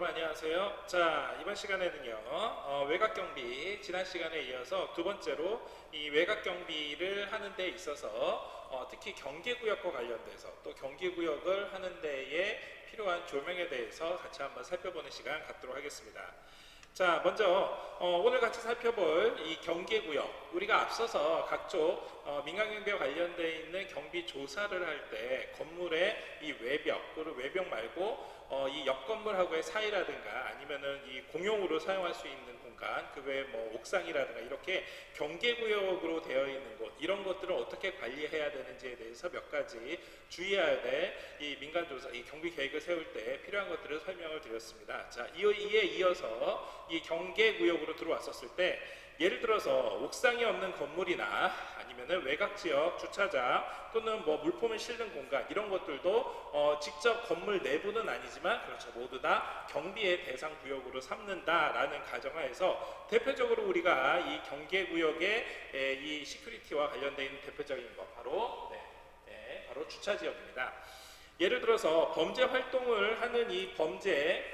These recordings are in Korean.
여러분 안녕하세요. 자, 이번 시간에는요 외곽 경비, 지난 시간에 이어서 두 번째로 이 외곽 경비를 하는 데 있어서 특히 경계구역과 관련돼서 또 경계구역을 하는 데에 필요한 조명에 대해서 같이 한번 살펴보는 시간 갖도록 하겠습니다. 자, 먼저 오늘 같이 살펴볼 이 경계구역, 우리가 앞서서 각종 민간경비와 관련되어 있는 경비 조사를 할 때 건물의 이 외벽, 또는 외벽 말고 이 옆 건물하고의 사이라든가 아니면은 이 공용으로 사용할 수 있는 공간, 그 외에 뭐 옥상이라든가 이렇게 경계구역으로 되어 있는 곳, 이런 것들을 어떻게 관리해야 되는지에 대해서 몇 가지 주의해야 될 이 민간조사, 이 경비 계획을 세울 때 필요한 것들을 설명을 드렸습니다. 자, 이에 이어서 이 경계구역으로 들어왔었을 때 예를 들어서 옥상이 없는 건물이나 아니면은 외곽지역 주차장 또는 뭐 물품을 실는 공간, 이런 것들도 직접 건물 내부는 아니지만 그렇죠, 모두 다 경비의 대상 구역으로 삼는다라는 가정하에서 대표적으로 우리가 이 경계구역의 이 시큐리티와 관련되어 있는 대표적인 것 바로 바로 주차지역입니다. 예를 들어서 범죄 활동을 하는 이 범죄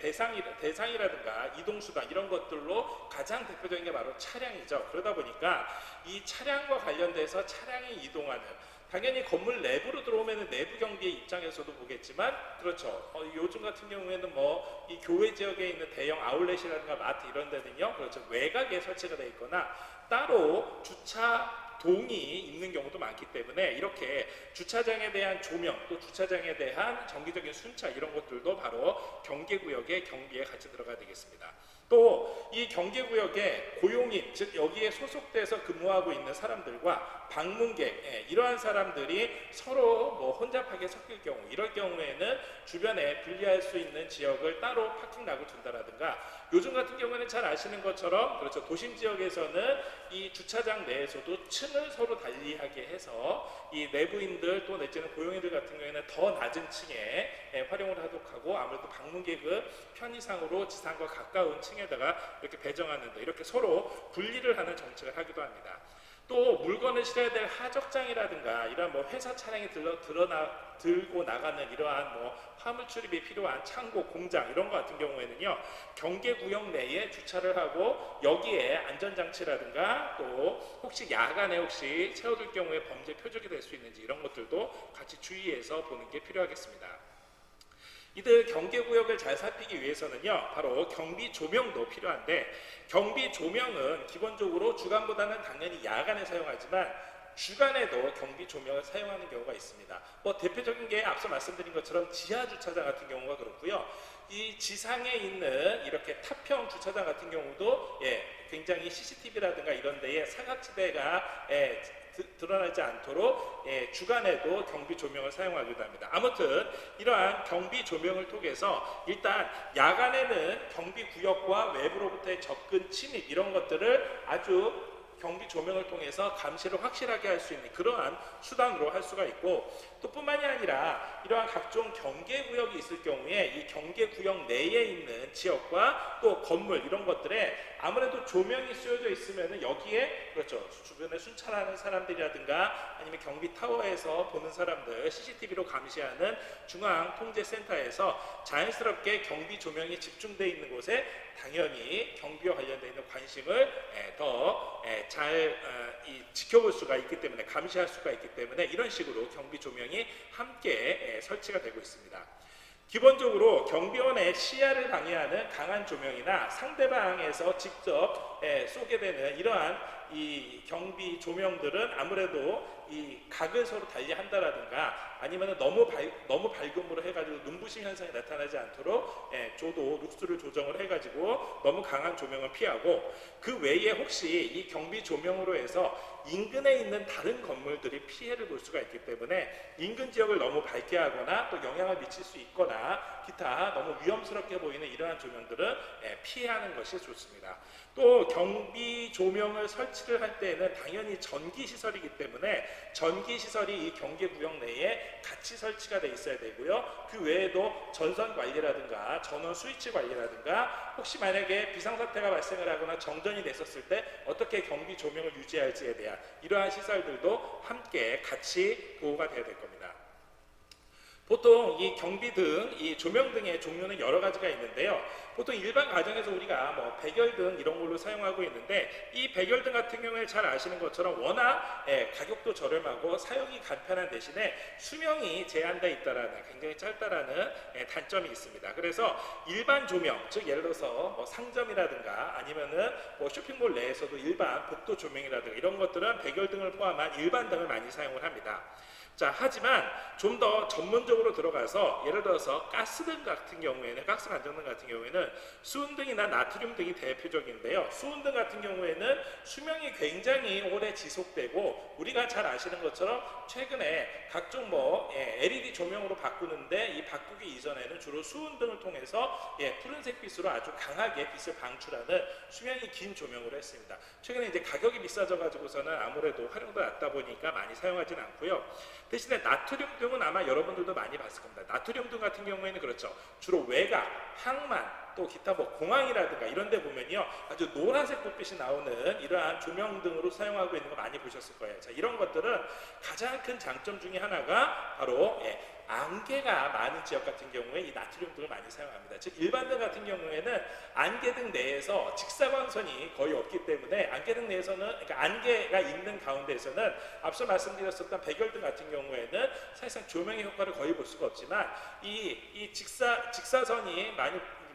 대상이라든가 이동수단, 이런 것들로 가장 대표적인 게 바로 차량이죠. 그러다 보니까 이 차량과 관련돼서 차량이 이동하는, 당연히 건물 내부로 들어오면 내부 경비의 입장에서도 보겠지만, 그렇죠, 요즘 같은 경우에는 뭐 이 교외 지역에 있는 대형 아울렛이라든가 마트 이런 데는요, 그렇죠, 외곽에 설치가 되어 있거나 따로 주차 동이 있는 경우도 많기 때문에 이렇게 주차장에 대한 조명, 또 주차장에 대한 정기적인 순찰, 이런 것들도 바로 경계구역의 경비에 같이 들어가야 되겠습니다. 또 이 경계구역에 고용인, 즉 여기에 소속돼서 근무하고 있는 사람들과 방문객, 이러한 사람들이 서로 뭐 혼잡하게 섞일 경우, 이럴 경우에는 주변에 분리할 수 있는 지역을 따로 파킹락을 둔다라든가, 요즘 같은 경우에는 잘 아시는 것처럼 그렇죠, 도심 지역에서는 이 주차장 내에서도 층을 서로 달리하게 해서 이 내부인들 또 내지는 고용인들 같은 경우에는 더 낮은 층에 활용을 하도록 하고, 아무래도 방문객은 편의상으로 지상과 가까운 층에다가 이렇게 배정하는 데, 이렇게 서로 분리를 하는 정책을 하기도 합니다. 또 물건을 실어야 될 하적장이라든가 이런 뭐 회사 차량이 들고 나가는 이러한 뭐 화물 출입이 필요한 창고, 공장, 이런 것 같은 경우에는요, 경계구역 내에 주차를 하고 여기에 안전장치라든가 또 혹시 야간에 혹시 세워둘 경우에 범죄 표적이 될 수 있는지, 이런 것들도 같이 주의해서 보는 게 필요하겠습니다. 이들 경계구역을 잘 살피기 위해서는요, 바로 경비 조명도 필요한데, 경비 조명은 기본적으로 주간보다는 당연히 야간에 사용하지만 주간에도 경비 조명을 사용하는 경우가 있습니다. 뭐 대표적인 게 앞서 말씀드린 것처럼 지하 주차장 같은 경우가 그렇고요. 이 지상에 있는 이렇게 타평 주차장 같은 경우도 굉장히 CCTV라든가 이런 데에 사각지대가 드러나지 않도록 주간에도 경비 조명을 사용하기도 합니다. 아무튼 이러한 경비 조명을 통해서 일단 야간에는 경비 구역과 외부로부터의 접근, 침입, 이런 것들을 아주 경비 조명을 통해서 감시를 확실하게 할 수 있는 그러한 수단으로 할 수가 있고, 또 뿐만이 아니라 이러한 각종 경계구역이 있을 경우에 이 경계구역 내에 있는 지역과 또 건물, 이런 것들에 아무래도 조명이 쓰여져 있으면 여기에 그렇죠, 주변에 순찰하는 사람들이라든가 아니면 경비 타워에서 보는 사람들 CCTV로 감시하는 중앙통제센터에서 자연스럽게 경비 조명이 집중되어 있는 곳에 당연히 경비와 관련되어 있는 관심을 더 잘 지켜볼 수가 있기 때문에, 감시할 수가 있기 때문에 이런 식으로 경비 조명이 함께 설치가 되고 있습니다. 기본적으로 경비원의 시야를 방해하는 강한 조명이나 상대방에서 직접 쏘게 되는 이러한 이 경비 조명들은 아무래도 이 각을 서로 달리한다라든가 아니면 너무 밝음으로 해가지고 눈부심 현상이 나타나지 않도록 조도 룩스를 조정을 해가지고 너무 강한 조명을 피하고, 그 외에 혹시 이 경비 조명으로 해서 인근에 있는 다른 건물들이 피해를 볼 수가 있기 때문에 인근 지역을 너무 밝게 하거나 또 영향을 미칠 수 있거나 기타 너무 위험스럽게 보이는 이러한 조명들은 피하는 것이 좋습니다. 또 경비 조명을 설치를 할 때에는 당연히 전기시설이기 때문에 전기시설이 이 경계구역 내에 같이 설치가 돼 있어야 되고요. 그 외에도 전선 관리라든가 전원 스위치 관리라든가 혹시 만약에 비상사태가 발생을 하거나 정전이 됐었을 때 어떻게 경비 조명을 유지할지에 대한 이러한 시설들도 함께 같이 보호가 되어야 될 겁니다. 보통 이 경비등, 이 조명등의 종류는 여러 가지가 있는데요. 보통 일반 가정에서 우리가 뭐 백열등 이런 걸로 사용하고 있는데, 이 백열등 같은 경우에 잘 아시는 것처럼 워낙 가격도 저렴하고 사용이 간편한 대신에 수명이 제한돼 있다라는, 굉장히 짧다라는 단점이 있습니다. 그래서 일반 조명, 즉 예를 들어서 뭐 상점이라든가 아니면은 뭐 쇼핑몰 내에서도 일반 복도 조명이라든가 이런 것들은 백열등을 포함한 일반 등을 많이 사용을 합니다. 자, 하지만 좀 더 전문적으로 들어가서 예를 들어서 가스등 같은 경우에는, 가스 간접등 같은 경우에는 수은등이나 나트륨 등이 대표적인데요. 수은등 같은 경우에는 수명이 굉장히 오래 지속되고, 우리가 잘 아시는 것처럼 최근에 각종 뭐 LED 조명으로 바꾸는데, 이 바꾸기 이전에는 주로 수은등을 통해서 푸른색 빛으로 아주 강하게 빛을 방출하는 수명이 긴 조명으로 했습니다. 최근에 이제 가격이 비싸져 가지고서는 아무래도 활용도 낮다 보니까 많이 사용하지는 않고요. 대신에 나트륨 등은 아마 여러분들도 많이 봤을 겁니다. 나트륨 등 같은 경우에는 그렇죠. 주로 외곽, 항만, 또 기타 뭐 공항이라든가 이런 데 보면요, 아주 노란색 불빛이 나오는 이러한 조명 등으로 사용하고 있는 거 많이 보셨을 거예요. 자, 이런 것들은 가장 큰 장점 중에 하나가 바로 안개가 많은 지역 같은 경우에 이 나트륨 등을 많이 사용합니다. 즉 일반 등 같은 경우에는 안개등 내에서 직사광선이 거의 없기 때문에, 안개등 내에서는, 그러니까 안개가 있는 가운데에서는 앞서 말씀드렸었던 백열등 같은 경우에는 사실상 조명의 효과를 거의 볼 수가 없지만, 이 직사선이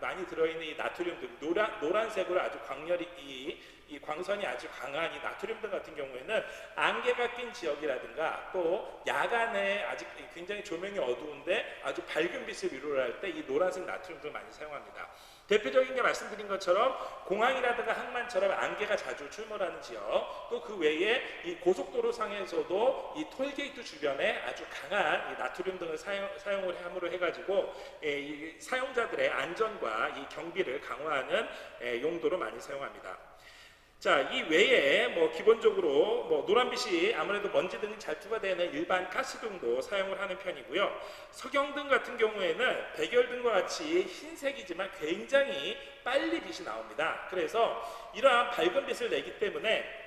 많이 들어있는 이 나트륨 등, 노란색으로 아주 광렬히 이 광선이 아주 강한 이 나트륨 등 같은 경우에는 안개가 낀 지역이라든가, 또 야간에 아직 굉장히 조명이 어두운데 아주 밝은 빛을 위로를 할 때 이 노란색 나트륨 등을 많이 사용합니다. 대표적인 게 말씀드린 것처럼 공항이라든가 항만처럼 안개가 자주 출몰하는 지역, 또 그 외에 이 고속도로 상에서도 이 톨게이트 주변에 아주 강한 이 나트륨 등을 사용을 함으로 해가지고 이 사용자들의 안전과 이 경비를 강화하는 용도로 많이 사용합니다. 자, 이 외에 뭐 기본적으로 뭐 노란빛이 아무래도 먼지 등이 잘 투과되는 일반 가스등도 사용을 하는 편이고요. 석영등 같은 경우에는 백열등과 같이 흰색이지만 굉장히 빨리 빛이 나옵니다. 그래서 이러한 밝은 빛을 내기 때문에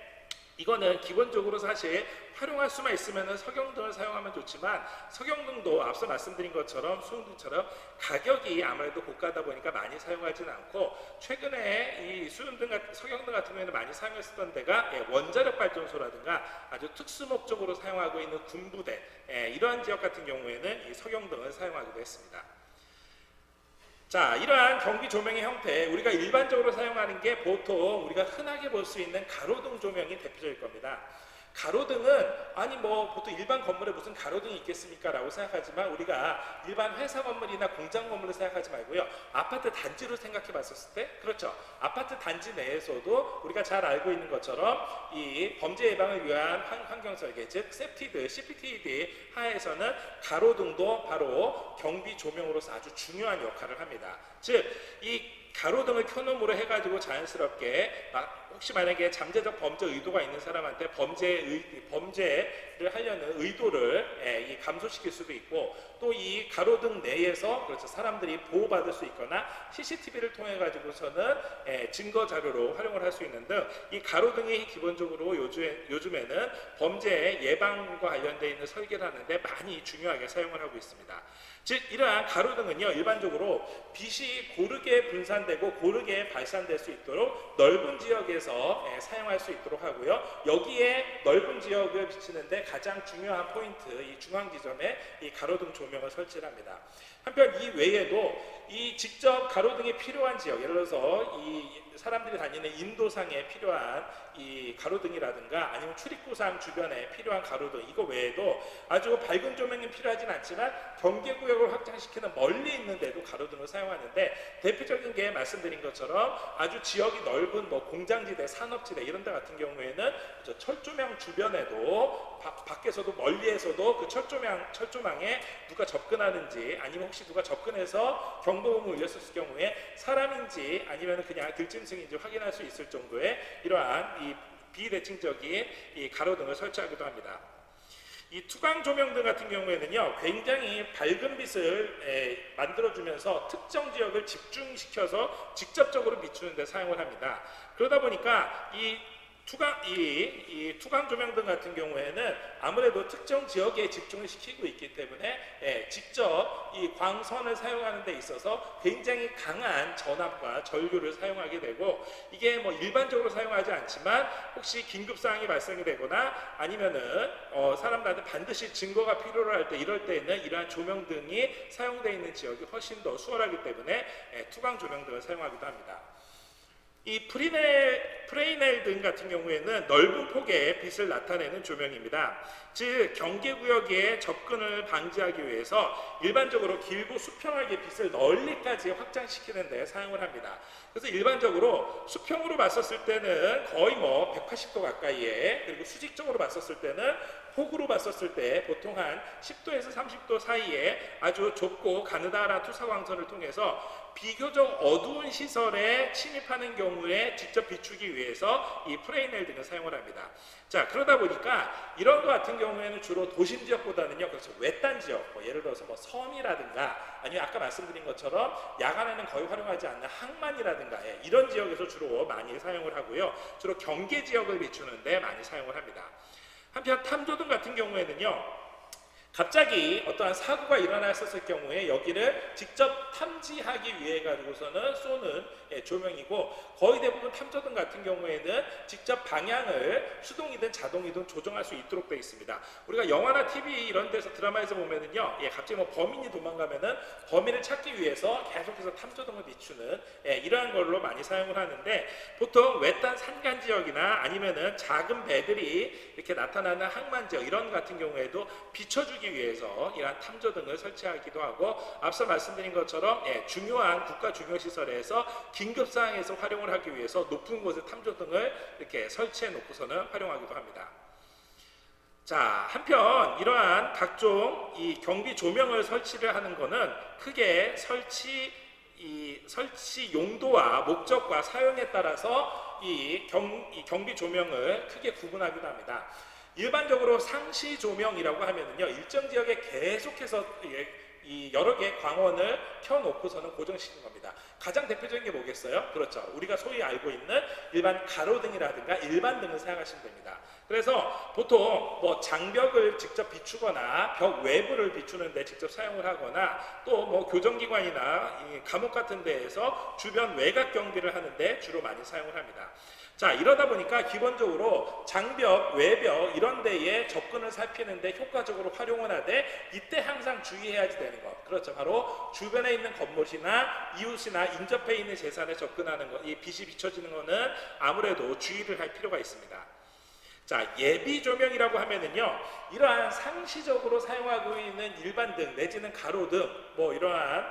이거는 기본적으로 사실 활용할 수만 있으면 석영등을 사용하면 좋지만, 석영등도 앞서 말씀드린 것처럼 수은등처럼 가격이 아무래도 고가다 보니까 많이 사용하지는 않고, 최근에 이 석영등 같은 경우에는 많이 사용했었던 데가 원자력 발전소라든가 아주 특수 목적으로 사용하고 있는 군부대, 이러한 지역 같은 경우에는 이 석영등을 사용하기도 했습니다. 자, 이러한 경비 조명의 형태, 우리가 일반적으로 사용하는 게 보통 우리가 흔하게 볼 수 있는 가로등 조명이 대표적일 겁니다. 가로등은 아니 뭐 보통 일반 건물에 무슨 가로등이 있겠습니까? 라고 생각하지만, 우리가 일반 회사 건물이나 공장 건물을 생각하지 말고요, 아파트 단지로 생각해 봤었을 때, 그렇죠, 아파트 단지 내에서도 우리가 잘 알고 있는 것처럼 이 범죄 예방을 위한 환경 설계, 즉 세프티드, CPTD 하에서는 가로등도 바로 경비 조명으로서 아주 중요한 역할을 합니다. 즉 이 가로등을 켜놓음으로 해가지고 자연스럽게 혹시 만약에 잠재적 범죄 의도가 있는 사람한테 범죄를 하려는 의도를 감소시킬 수도 있고, 또 이 가로등 내에서 그렇죠, 사람들이 보호받을 수 있거나 CCTV를 통해 가지고서는 증거 자료로 활용을 할 수 있는 등, 이 가로등이 기본적으로 요즘에는 범죄 예방과 관련되어 있는 설계를 하는데 많이 중요하게 사용을 하고 있습니다. 즉 이러한 가로등은요, 일반적으로 빛이 고르게 분산되고 고르게 발산될 수 있도록 넓은 지역에서 사용할 수 있도록 하고요. 여기에 넓은 지역을 비치는데 가장 중요한 포인트, 이 중앙 지점에 이 가로등 조명을 설치를 합니다. 한편 이 외에도 이 직접 가로등이 필요한 지역, 예를 들어서 이 사람들이 다니는 인도상에 필요한 이 가로등이라든가 아니면 출입구상 주변에 필요한 가로등, 이거 외에도 아주 밝은 조명이 필요하진 않지만 경계구역을 확장시키는 멀리 있는데도 가로등을 사용하는데, 대표적인 게 말씀드린 것처럼 아주 지역이 넓은 뭐 공장지대, 산업지대 이런 데 같은 경우에는 철조망 주변에도 밖에서도 멀리에서도 그 철조망에 누가 접근하는지, 아니면 혹시 누가 접근해서 경보음을 울렸을 경우에 사람인지 아니면 그냥 들짐승인지 확인할 수 있을 정도의 이러한 이 비대칭적인 이 가로등을 설치하기도 합니다. 이 투광 조명등 같은 경우에는요, 굉장히 밝은 빛을 만들어주면서 특정 지역을 집중시켜서 직접적으로 비추는 데 사용을 합니다. 그러다 보니까 이 이 투광 조명등 같은 경우에는 아무래도 특정 지역에 집중을 시키고 있기 때문에 직접 이 광선을 사용하는 데 있어서 굉장히 강한 전압과 전류를 사용하게 되고, 이게 뭐 일반적으로 사용하지 않지만 혹시 긴급 사항이 발생이 되거나 아니면은 사람들한테 반드시 증거가 필요로 할 때, 이럴 때에는 이러한 조명등이 사용되어 있는 지역이 훨씬 더 수월하기 때문에 투광 조명등을 사용하기도 합니다. 이 프레이넬 등 같은 경우에는 넓은 폭의 빛을 나타내는 조명입니다. 즉 경계구역에 접근을 방지하기 위해서 일반적으로 길고 수평하게 빛을 널리까지 확장시키는 데 사용을 합니다. 그래서 일반적으로 수평으로 봤었을 때는 거의 뭐 180도 가까이에, 그리고 수직적으로 봤었을 때는, 폭으로 봤었을 때 보통 한 10도에서 30도 사이에 아주 좁고 가느다란 투사광선을 통해서 비교적 어두운 시설에 침입하는 경우에 직접 비추기 위해서 이 프레이넬 등을 사용을 합니다. 자, 그러다 보니까 이런 것 같은 경우에는 주로 도심 지역보다는요, 그래서 외딴 지역, 예를 들어서 뭐 섬이라든가 아니면 아까 말씀드린 것처럼 야간에는 거의 활용하지 않는 항만이라든가 이런 지역에서 주로 많이 사용을 하고요. 주로 경계 지역을 비추는데 많이 사용을 합니다. 한편 탐조등 같은 경우에는요, 갑자기 어떠한 사고가 일어났었을 경우에 여기를 직접 탐지하기 위해 가지고서는 쏘는 조명이고, 거의 대부분 탐조등 같은 경우에는 직접 방향을 수동이든 자동이든 조정할 수 있도록 되어 있습니다. 우리가 영화나 TV 이런 데서 드라마에서 보면은요, 갑자기 뭐 범인이 도망가면은 범인을 찾기 위해서 계속해서 탐조등을 비추는 이러한 걸로 많이 사용을 하는데, 보통 외딴 산간 지역이나 아니면은 작은 배들이 이렇게 나타나는 항만 지역 이런 같은 경우에도 비춰주기 위해서 이러한 탐조등을 설치하기도 하고, 앞서 말씀드린 것처럼 중요한 국가 중요 시설에서 긴급 사항에서 활용을 하기 위해서 높은 곳에 탐조등을 이렇게 설치해 놓고서는 활용하기도 합니다. 자, 한편 이러한 각종 이 경비 조명을 설치를 하는 것은 크게 설치 용도와 목적과 사용에 따라서 이 경비 조명을 크게 구분하기도 합니다. 일반적으로 상시 조명이라고 하면은요, 일정 지역에 계속해서 이 여러 개의 광원을 켜놓고서는 고정시키는 겁니다. 가장 대표적인 게 뭐겠어요? 그렇죠. 우리가 소위 알고 있는 일반 가로등이라든가 일반등을 사용하시면 됩니다. 그래서 보통 뭐 장벽을 직접 비추거나 벽 외부를 비추는데 직접 사용을 하거나, 또 뭐 교정기관이나 감옥 같은 데에서 주변 외곽 경비를 하는데 주로 많이 사용을 합니다. 자, 이러다 보니까 기본적으로 장벽, 외벽 이런 데에 접근을 살피는데 효과적으로 활용을 하되, 이때 항상 주의해야지 되는 것, 그렇죠. 바로 주변에 있는 건물이나 이웃이나 인접해 있는 재산에 접근하는 것, 이 빛이 비춰지는 것은 아무래도 주의를 할 필요가 있습니다. 자, 예비 조명이라고 하면은요, 이러한 상시적으로 사용하고 있는 일반등 내지는 가로등, 뭐 이러한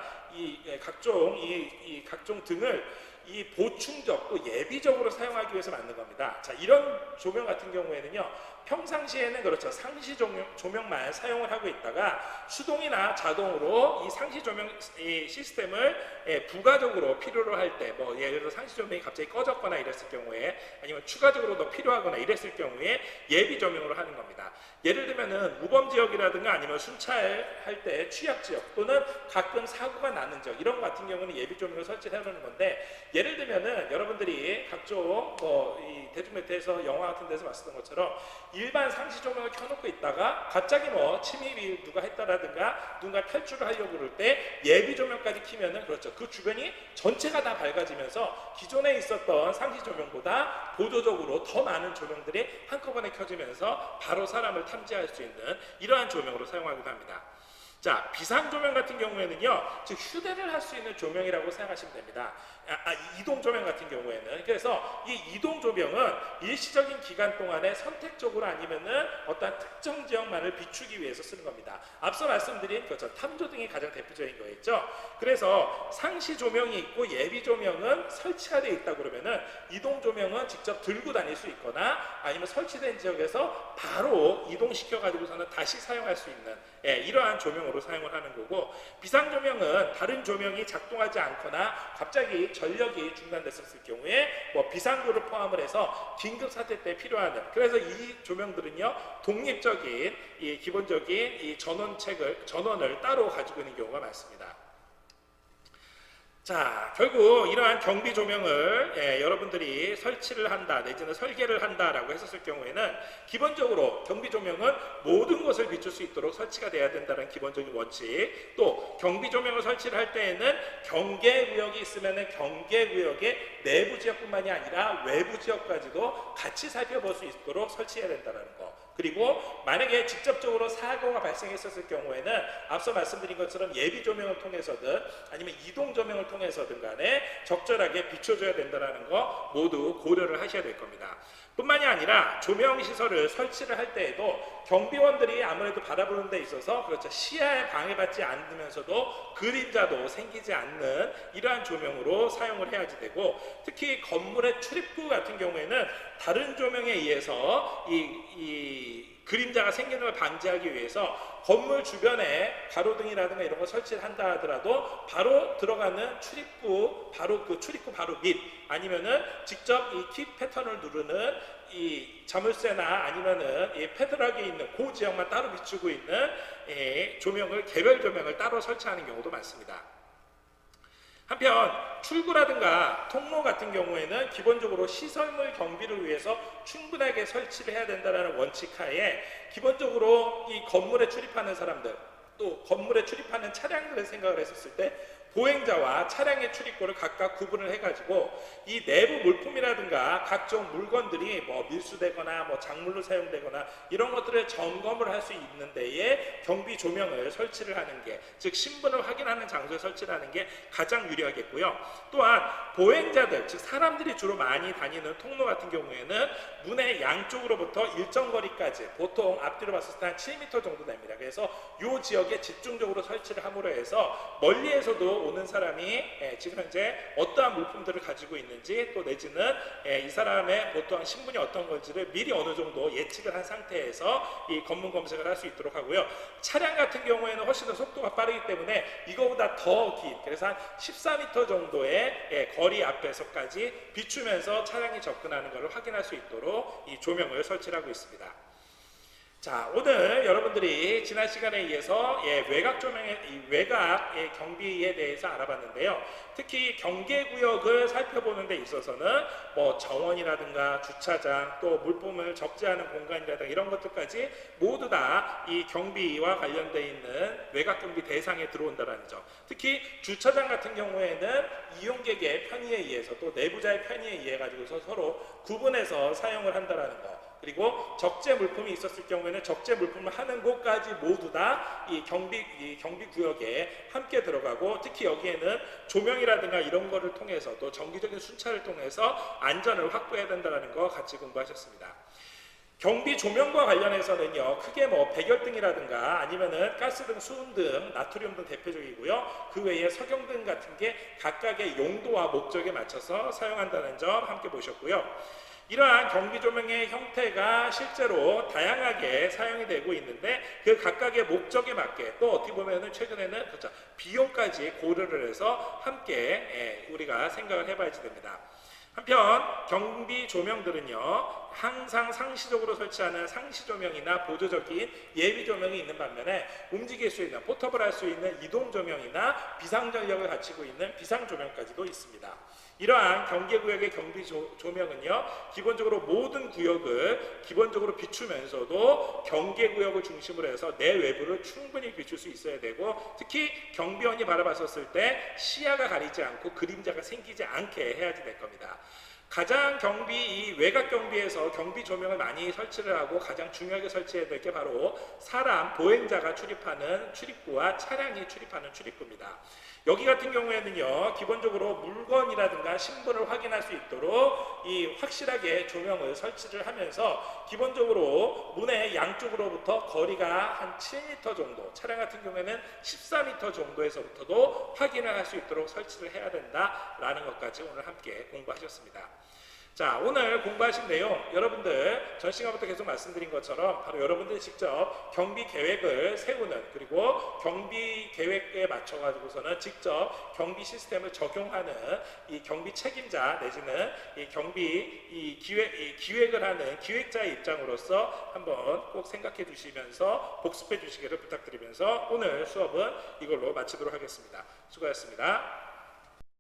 각종 등을 이 보충적 또 예비적으로 사용하기 위해서 만든 겁니다. 자, 이런 조명 같은 경우에는요, 평상시에는 그렇죠, 상시 조명만 사용을 하고 있다가 수동이나 자동으로 이 상시 조명 시스템을 부가적으로 필요로 할 때, 뭐 예를 들어 상시 조명이 갑자기 꺼졌거나 이랬을 경우에, 아니면 추가적으로 더 필요하거나 이랬을 경우에 예비 조명으로 하는 겁니다. 예를 들면은 우범 지역이라든가 아니면 순찰할 때 취약 지역, 또는 가끔 사고가 나는 지역, 이런 것 같은 경우는 예비 조명을 설치해 놓는 건데, 예를 들면은 여러분들이 각종 이 대중매체에서 영화 같은 데서 봤었던 것처럼 일반 상시 조명을 켜놓고 있다가 갑자기 뭐 침입이 누가 했다라든가 누군가 탈출을 하려고 그럴 때 예비 조명까지 켜면은, 그렇죠, 그 주변이 전체가 다 밝아지면서 기존에 있었던 상시 조명보다 보조적으로 더 많은 조명들이 한꺼번에 켜지면서 바로 사람을 탐지할 수 있는 이러한 조명으로 사용하기도 합니다. 자, 비상 조명 같은 경우에는요, 즉 휴대를 할 수 있는 조명이라고 생각하시면 됩니다. 이동 조명 같은 경우에는, 그래서 이 이동 조명은 일시적인 기간 동안에 선택적으로 아니면은 어떤 특정 지역만을 비추기 위해서 쓰는 겁니다. 앞서 말씀드린 그렇죠, 탐조등이 가장 대표적인 거였죠. 그래서 상시 조명이 있고 예비 조명은 설치가 되어 있다 그러면은, 이동 조명은 직접 들고 다닐 수 있거나 아니면 설치된 지역에서 바로 이동시켜 가지고서는 다시 사용할 수 있는 이러한 조명으로 사용을 하는 거고, 비상 조명은 다른 조명이 작동하지 않거나 갑자기 전력이 중단됐었을 경우에 뭐 비상구를 포함을 해서 긴급 사태 때 필요한, 그래서 이 조명들은요, 독립적인 기본적인 전원을 따로 가지고 있는 경우가 많습니다. 자, 결국 이러한 경비 조명을 여러분들이 설치를 한다 내지는 설계를 한다라고 했었을 경우에는 기본적으로 경비 조명은 모든 것을 비출 수 있도록 설치가 돼야 된다는 기본적인 원칙, 또 경비 조명을 설치를 할 때에는 경계구역이 있으면 경계구역의 내부 지역뿐만이 아니라 외부 지역까지도 같이 살펴볼 수 있도록 설치해야 된다는 거. 그리고 만약에 직접적으로 사고가 발생했었을 경우에는 앞서 말씀드린 것처럼 예비 조명을 통해서든 아니면 이동 조명을 통해서든 간에 적절하게 비춰줘야 된다는 거 모두 고려를 하셔야 될 겁니다. 뿐만이 아니라 조명 시설을 설치를 할 때에도 경비원들이 아무래도 바라보는 데 있어서 그렇죠, 시야에 방해받지 않으면서도 그림자도 생기지 않는 이러한 조명으로 사용을 해야지 되고, 특히 건물의 출입구 같은 경우에는 다른 조명에 의해서 이 그림자가 생기는 걸 방지하기 위해서 건물 주변에 가로등이라든가 이런 거 설치를 한다 하더라도 바로 들어가는 출입구 바로 밑 아니면은 직접 이 키 패턴을 누르는 이 자물쇠나 아니면은 이 패드락에 있는 그 지역만 따로 비추고 있는 조명을 개별 조명을 따로 설치하는 경우도 많습니다. 한편 출구라든가 통로 같은 경우에는 기본적으로 시설물 경비를 위해서 충분하게 설치를 해야 된다는 원칙 하에 기본적으로 이 건물에 출입하는 사람들 또 건물에 출입하는 차량들을 생각을 했었을 때 보행자와 차량의 출입구를 각각 구분을 해가지고 이 내부 물품이라든가 각종 물건들이 뭐 밀수되거나 뭐 작물로 사용되거나 이런 것들을 점검을 할 수 있는 데에 경비 조명을 설치를 하는 게, 즉 신분을 확인하는 장소에 설치를 하는 게 가장 유리하겠고요. 또한 보행자들, 즉 사람들이 주로 많이 다니는 통로 같은 경우에는 문의 양쪽으로부터 일정 거리까지 보통 앞뒤로 봤을 때 한 7m 정도 됩니다. 그래서 이 지역에 집중적으로 설치를 함으로 해서 멀리에서도 오는 사람이 지금 현재 어떠한 물품들을 가지고 있는지 또 내지는 이 사람의 보통 신분이 어떤 건지를 미리 어느 정도 예측을 한 상태에서 이 검문 검색을 할 수 있도록 하고요. 차량 같은 경우에는 훨씬 더 속도가 빠르기 때문에 이거보다 더 긴, 그래서 한 14m 정도의 거리 앞에서까지 비추면서 차량이 접근하는 것을 확인할 수 있도록 이 조명을 설치를 하고 있습니다. 자, 오늘 여러분들이 지난 시간에 의해서 외곽 조명의 외곽 경비에 대해서 알아봤는데요. 특히 경계구역을 살펴보는 데 있어서는 뭐 정원이라든가 주차장 또 물품을 적재하는 공간이라든가 이런 것들까지 모두 다 이 경비와 관련되어 있는 외곽 경비 대상에 들어온다는 점. 특히 주차장 같은 경우에는 이용객의 편의에 의해서 또 내부자의 편의에 의해 가지고서 서로 구분해서 사용을 한다는 거. 그리고 적재 물품이 있었을 경우에는 적재 물품을 하는 곳까지 모두 다 이 경비 구역에 함께 들어가고, 특히 여기에는 조명이라든가 이런 거를 통해서 또 정기적인 순찰을 통해서 안전을 확보해야 된다는 거 같이 공부하셨습니다. 경비 조명과 관련해서는요, 크게 뭐 백열등이라든가 아니면은 가스등, 수은등, 나트륨 등 대표적이고요. 그 외에 석영등 같은 게 각각의 용도와 목적에 맞춰서 사용한다는 점 함께 보셨고요. 이러한 경비 조명의 형태가 실제로 다양하게 사용이 되고 있는데 그 각각의 목적에 맞게 또 어떻게 보면은 최근에는 그렇죠, 비용까지 고려를 해서 함께 우리가 생각을 해봐야지 됩니다. 한편 경비 조명들은요, 항상 상시적으로 설치하는 상시 조명이나 보조적인 예비 조명이 있는 반면에 움직일 수 있는, 포터블 할 수 있는 이동 조명이나 비상 전력을 갖추고 있는 비상 조명까지도 있습니다. 이러한 경계구역의 경비 조명은요, 기본적으로 모든 구역을 기본적으로 비추면서도 경계구역을 중심으로 해서 내외부를 충분히 비출 수 있어야 되고, 특히 경비원이 바라봤었을 때 시야가 가리지 않고 그림자가 생기지 않게 해야지 될 겁니다. 가장 이 외곽 경비에서 경비 조명을 많이 설치를 하고 가장 중요하게 설치해야 될 게 바로 사람, 보행자가 출입하는 출입구와 차량이 출입하는 출입구입니다. 여기 같은 경우에는요, 기본적으로 물건이라든가 신분을 확인할 수 있도록 이 확실하게 조명을 설치를 하면서 기본적으로 문의 양쪽으로부터 거리가 한 7m 정도, 차량 같은 경우에는 14m 정도에서부터도 확인을 할 수 있도록 설치를 해야 된다라는 것까지 오늘 함께 공부하셨습니다. 자, 오늘 공부하신 내용 여러분들 전 시간부터 계속 말씀드린 것처럼 바로 여러분들이 직접 경비 계획을 세우는, 그리고 경비 계획에 맞춰 가지고서는 직접 경비 시스템을 적용하는 이 경비 책임자 내지는 이 기획을 하는 기획자의 입장으로서 한번 꼭 생각해 주시면서 복습해 주시기를 부탁드리면서 오늘 수업은 이걸로 마치도록 하겠습니다. 수고하셨습니다.